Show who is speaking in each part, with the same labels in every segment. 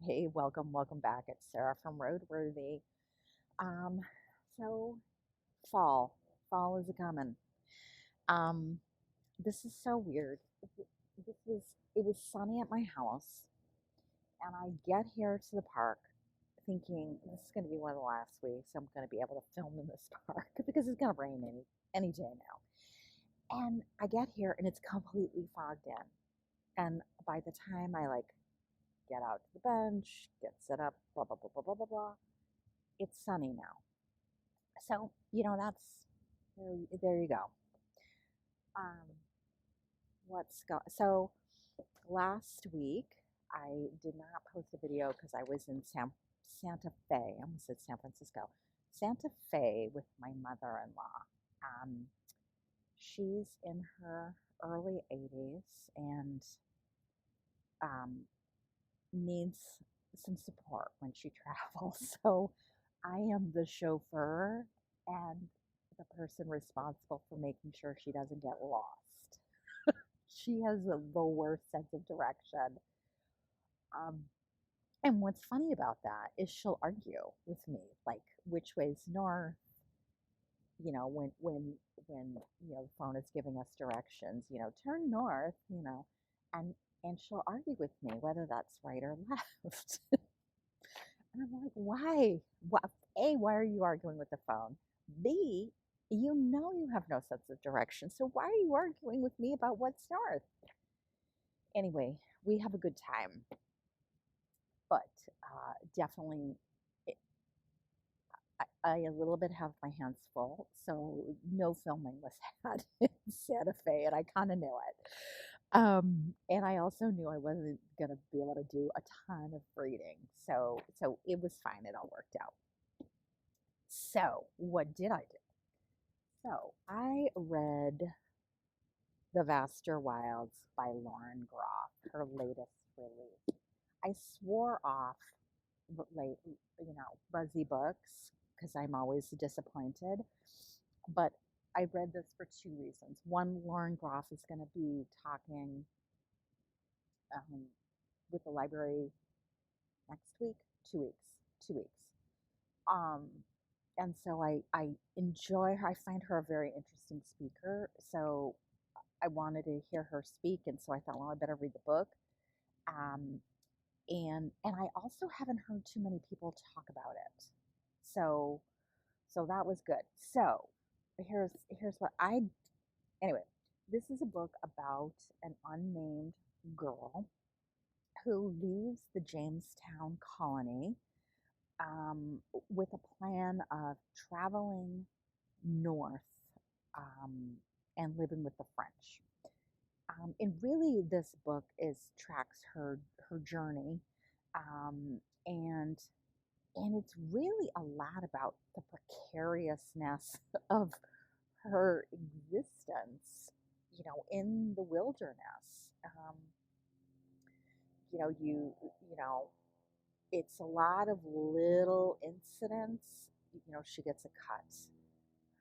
Speaker 1: Hey, welcome back. It's Sarah from Roadworthy. Um, so fall, fall is a coming. Um, this is so weird. This was it was sunny at my house, and I get here to the park thinking this is going to be one of the last weeks I'm going to be able to film in this park because it's going to rain any day now. And I get here and it's completely fogged in. And by the time I get out to the bench, get set up, blah blah blah blah blah blah blah, it's sunny now. So, that's there you go. Um, so last week I did not post a video because I was in Santa Fe. I almost said San Francisco. Santa Fe with my mother-in-law. Um, she's in her early 80s and um, needs some support when she travels. So I am the chauffeur and the person responsible for making sure she doesn't get lost. She has the worst sense of direction. Um, and what's funny about that is she'll argue with me, like which way's north. When the phone is giving us directions, turn north, and she'll argue with me whether that's right or left. And I'm like, why? What? A, why are you arguing with the phone? B, you have no sense of direction. So why are you arguing with me about what's north? Anyway, we have a good time, but definitely, it, I a little bit have my hands full. So no filming was had in Santa Fe, and I kind of knew it. And I also knew I wasn't gonna be able to do a ton of reading, so it was fine. It all worked out. So what did I do? So I read The Vaster Wilds by Lauren Groff, her latest release. I swore off late, buzzy books because I'm always disappointed. But I read this for two reasons. One, Lauren Groff is going to be talking um, with the library next week, 2 weeks, 2 weeks. Um, and so I enjoy her. I find her a very interesting speaker. So I wanted to hear her speak, and so I thought, well, I better read the book. Um, and I also haven't heard too many people talk about it, so that was good. So here's what I anyway. This is a book about an unnamed girl who leaves the Jamestown colony with a plan of traveling north um, and living with the French. And really, this book tracks her journey, um, and it's really a lot about the precariousness of her existence, in the wilderness. You know, you know, it's a lot of little incidents. She gets a cut.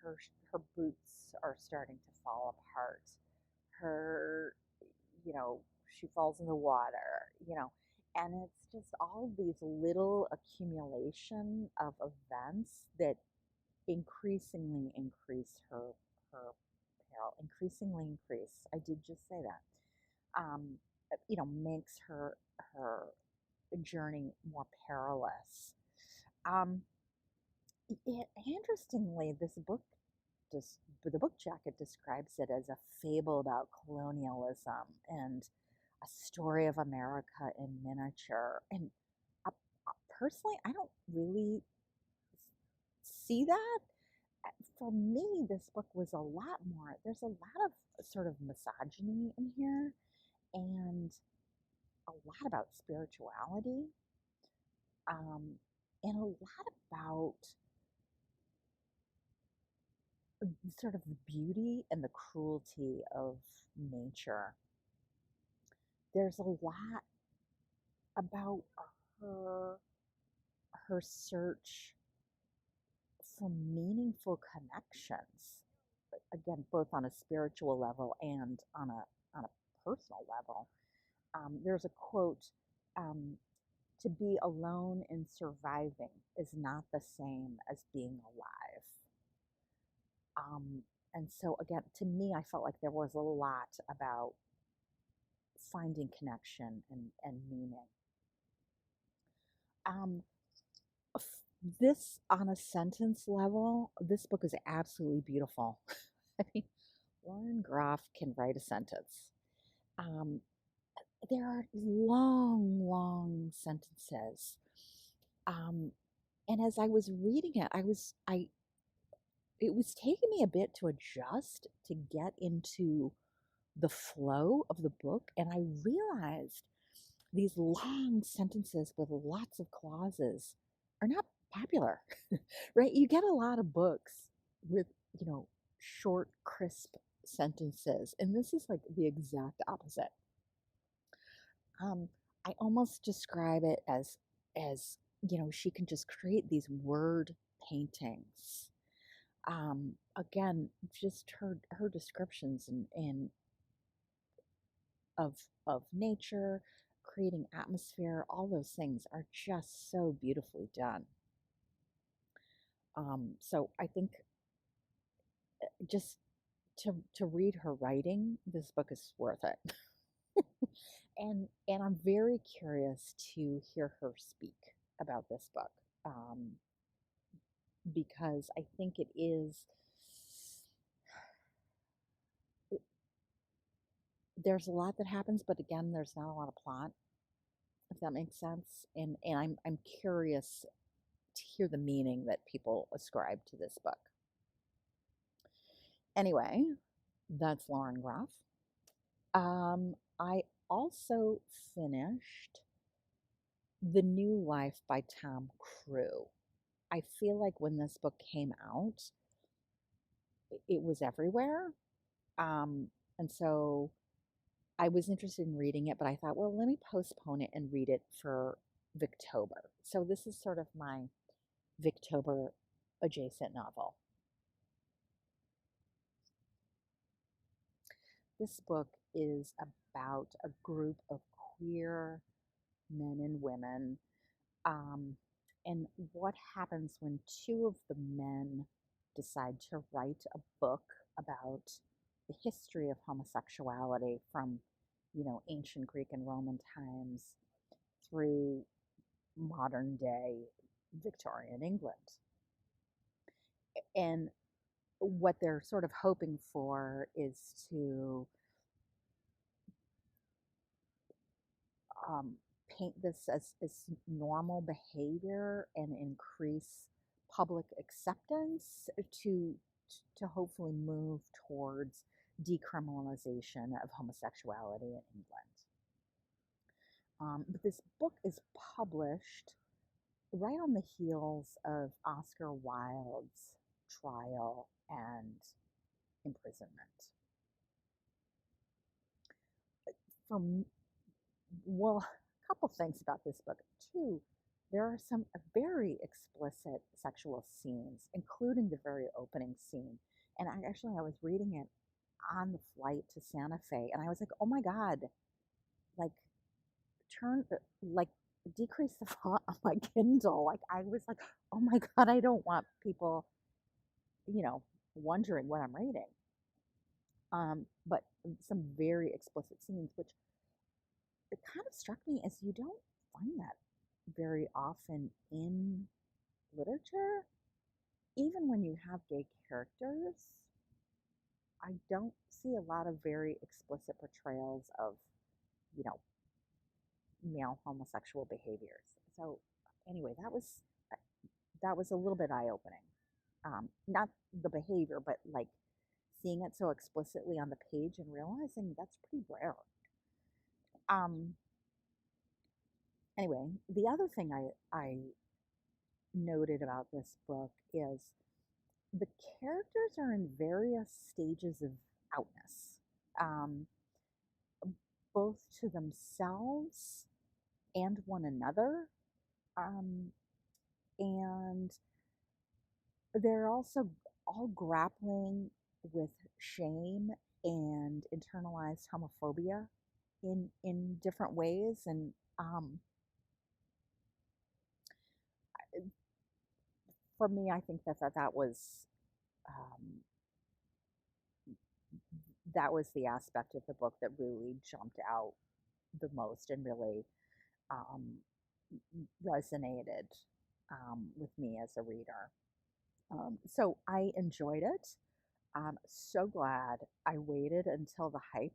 Speaker 1: Her her boots are starting to fall apart. Her, you know, she falls in the water, and it's just all these little accumulation of events that increasingly increase her peril, increasingly increase. I did just say that. Um, makes her journey more perilous. Um, Interestingly, this book just the book jacket describes it as a fable about colonialism and a story of America in miniature. And uh, personally, I don't really see that. For me, this book was a lot more. There's a lot of sort of misogyny in here, and a lot about spirituality, and a lot about sort of the beauty and the cruelty of nature. There's a lot about her search for meaningful connections, again, both on a spiritual level and on a personal level. There's a quote: um, to be alone in surviving is not the same as being alive. Um, and so again, to me, I felt like there was a lot about finding connection and meaning. Um, this, on a sentence level, this book is absolutely beautiful. I mean, Lauren Groff can write a sentence. Um, there are long, long sentences. Um, and as I was reading it, it was taking me a bit to adjust to get into the flow of the book. And I realized these long sentences with lots of clauses are not popular, right? You get a lot of books with, short, crisp sentences. And this is like the exact opposite. I almost describe it as she can just create these word paintings. Again, just her descriptions and of nature, creating atmosphere, all those things are just so beautifully done. So I think just to read her writing, this book is worth it. and I'm very curious to hear her speak about this book, because I think it is. There's a lot that happens, but again, there's not a lot of plot, if that makes sense. And I'm curious to hear the meaning that people ascribe to this book. Anyway, that's Lauren Groff. I also finished The New Life by Tom Crewe. I feel like when this book came out, it was everywhere. And so I was interested in reading it, but I thought, well, let me postpone it and read it for Victober. So this is sort of my Victober adjacent novel. This book is about a group of queer men and women, and what happens when two of the men decide to write a book about the history of homosexuality from, ancient Greek and Roman times through modern day Victorian England. And what they're sort of hoping for is to paint this as normal behavior and increase public acceptance to hopefully move towards decriminalization of homosexuality in England. But this book is published right on the heels of Oscar Wilde's trial and imprisonment. Well, a couple things about this book. Two, there are some very explicit sexual scenes, including the very opening scene. And I was reading it on the flight to Santa Fe, and I was like, oh my God, like, decrease the font on my Kindle. Like, I was like, oh my God, I don't want people, wondering what I'm reading. But some very explicit scenes, which it kind of struck me as you don't find that very often in literature. Even when you have gay characters, I don't see a lot of very explicit portrayals of, male homosexual behaviors. So anyway, that was a little bit eye-opening. Not the behavior, but like seeing it so explicitly on the page and realizing that's pretty rare. Anyway, the other thing I noted about this book is the characters are in various stages of outness, both to themselves and one another. And they're also all grappling with shame and internalized homophobia in different ways. And for me, I think um, that was the aspect of the book that really jumped out the most and really um, resonated with me as a reader. So I enjoyed it. I'm so glad I waited until the hype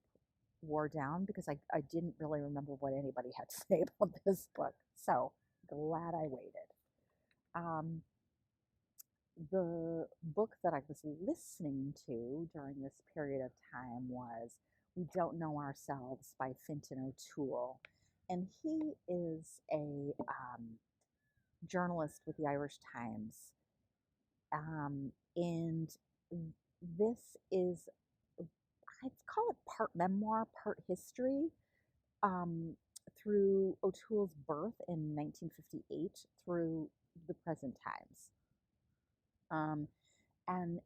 Speaker 1: wore down because I didn't really remember what anybody had to say about this book. So glad I waited. Um, the book that I was listening to during this period of time was We Don't Know Ourselves by Fintan O'Toole. And he is a journalist with the Irish Times. And this is, I'd call it part memoir, part history, um, through O'Toole's birth in 1958 through the present times. And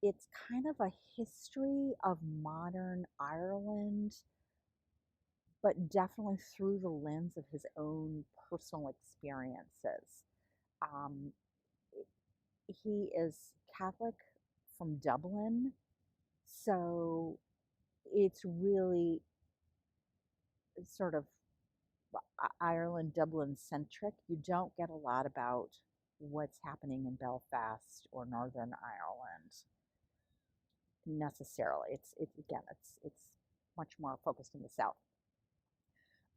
Speaker 1: it's kind of a history of modern Ireland, but definitely through the lens of his own personal experiences. Um, he is Catholic from Dublin, so it's really sort of Ireland, Dublin centric. You don't get a lot about what's happening in Belfast or Northern Ireland necessarily. It's again, it's much more focused in the South.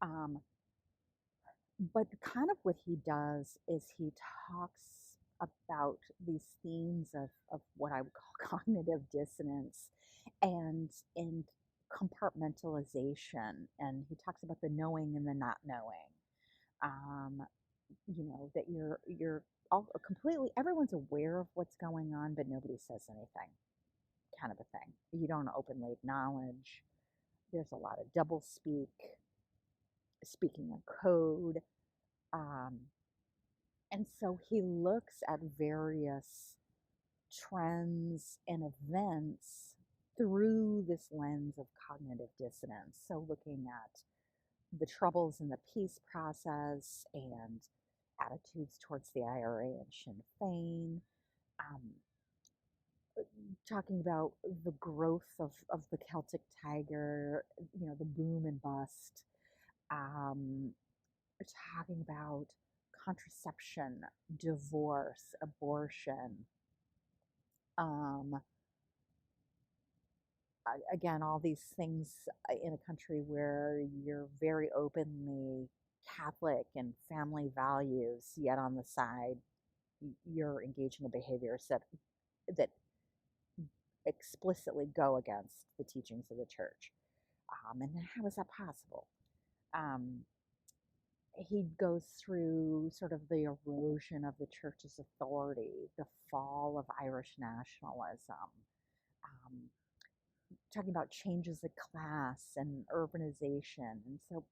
Speaker 1: Um, but kind of what he does is he talks about these themes of what I would call cognitive dissonance and compartmentalization. And he talks about the knowing and the not knowing. Um, that you're all completely everyone's aware of what's going on, but nobody says anything, kind of a thing. You don't openly acknowledge. There's a lot of double speaking a code. Um, and so he looks at various trends and events through this lens of cognitive dissonance. So looking at the troubles in the peace process and attitudes towards the IRA and Sinn Féin, um, talking about the growth of the Celtic Tiger, the boom and bust, um, talking about contraception, divorce, abortion. Um, Again, all these things in a country where you're very openly Catholic and family values, yet on the side you're engaging in behaviors that explicitly go against the teachings of the church. And how is that possible? Um, he goes through sort of the erosion of the church's authority, the fall of Irish nationalism, um, talking about changes of class and urbanization. And so,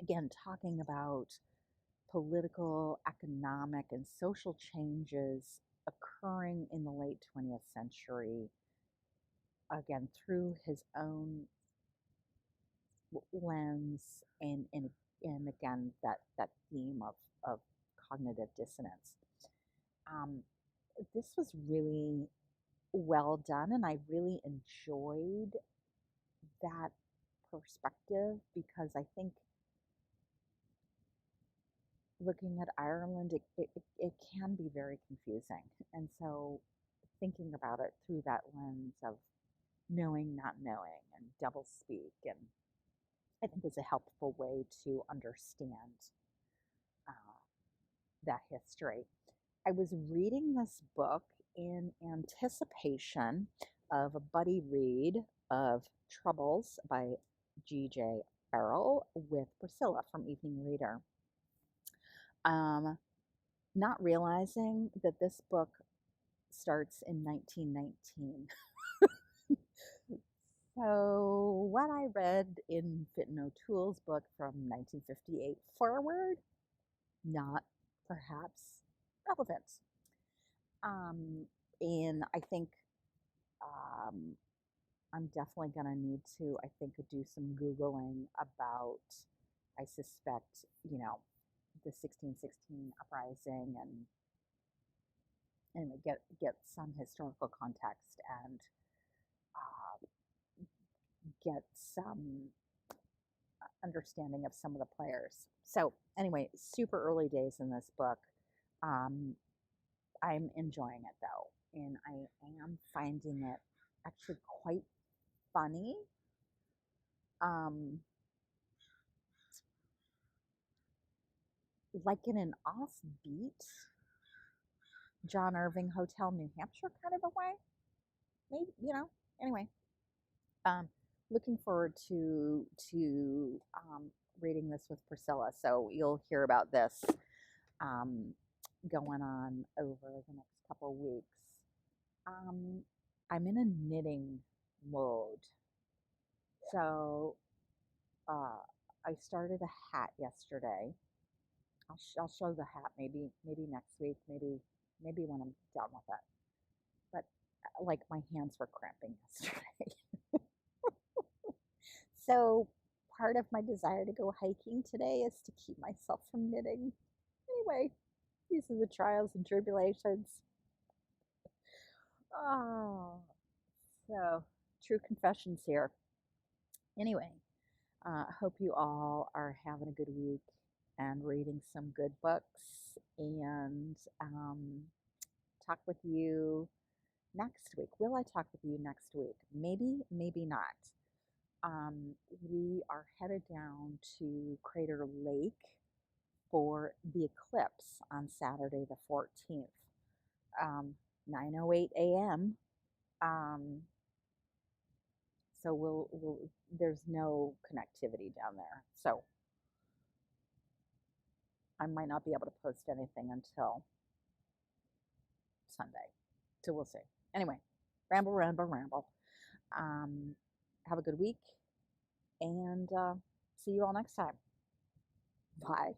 Speaker 1: again, talking about political, economic, and social changes occurring in the late 20th century, again, through his own lens and again, that theme of cognitive dissonance. Um, this was really well done, and I really enjoyed that perspective because I think looking at Ireland, it can be very confusing. And so thinking about it through that lens of knowing, not knowing, and double speak, and I think was a helpful way to understand uh, that history. I was reading this book in anticipation of a buddy read of Troubles by G.J. Errol with Priscilla from Evening Reader. Not realizing that this book starts in 1919. So what I read in Fintan O'Toole's book from 1958 forward, not perhaps relevant. And I think um, I'm definitely going to need to, I think, do some Googling about, I suspect, the 1616 uprising and anyway, get some historical context and uh, get some understanding of some of the players. So anyway, super early days in this book. Um, I'm enjoying it though, and I am finding it actually quite funny. Um, like in an offbeat John Irving Hotel, New Hampshire kind of a way. Maybe, anyway. Um, looking forward to reading this with Priscilla. So you'll hear about this um, going on over the next couple weeks. Um, I'm in a knitting mode. So I started a hat yesterday. I'll show the hat maybe next week, maybe when I'm done with it. But like my hands were cramping yesterday. So part of my desire to go hiking today is to keep myself from knitting. Anyway, these are the trials and tribulations. Oh, so true confessions here. Anyway, hope you all are having a good week and reading some good books, and talk with you next week. Will I talk with you next week? Maybe, maybe not. We are headed down to Crater Lake for the eclipse on Saturday the 14th, 9:08 a.m. So there's no connectivity down there. So I might not be able to post anything until Sunday. So we'll see. Anyway, ramble, ramble, ramble. Have a good week, and see you all next time. Bye.